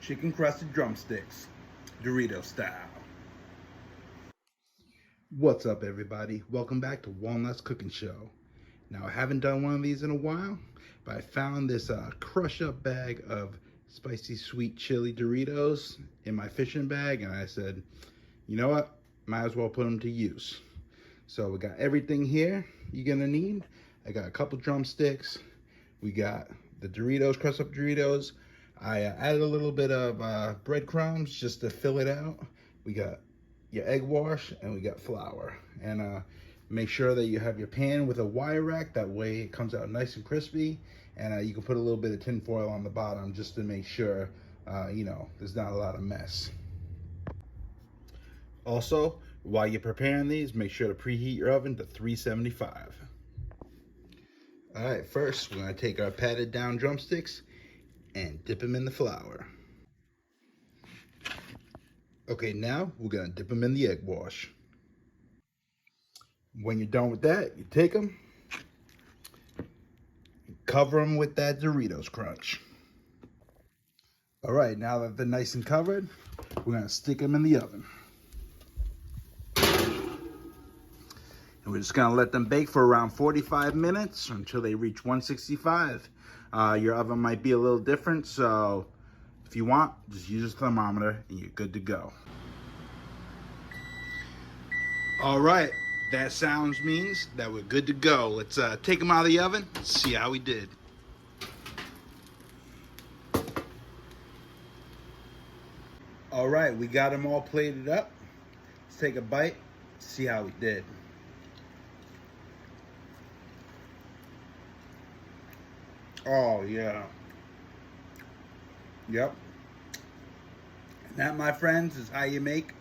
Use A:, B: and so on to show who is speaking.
A: chicken crusted drumsticks, Dorito style. What's up, everybody? Welcome back to Walnut's Cooking Show. Now, I haven't done one of these in a while, but I found this crush up bag of spicy sweet chili Doritos in my fishing bag, and I said, you know what? Might as well put them to use. So we got everything here you're gonna need. I got a couple drumsticks. We got the Doritos, crust up Doritos. I added a little bit of breadcrumbs just to fill it out. We got your egg wash and we got flour. And make sure that you have your pan with a wire rack. That way it comes out nice and crispy. And you can put a little bit of tin foil on the bottom just to make sure, you know, there's not a lot of mess. Also, while you're preparing these, make sure to preheat your oven to 375. All right, first we're gonna take our patted down drumsticks and dip them in the flour. Okay, now we're gonna dip them in the egg wash. When you're done with that, you take them, cover them with that Doritos crunch. All right, now that they're nice and covered, we're gonna stick them in the oven. And we're just gonna let them bake for around 45 minutes until they reach 165. Your oven might be a little different, so if you want, just use a thermometer and you're good to go. All right, that sounds means that we're good to go. Let's take them out of the oven, see how we did. All right, we got them all plated up. Let's take a bite, see how we did. Oh, yeah. Yep. And that, my friends, is how you make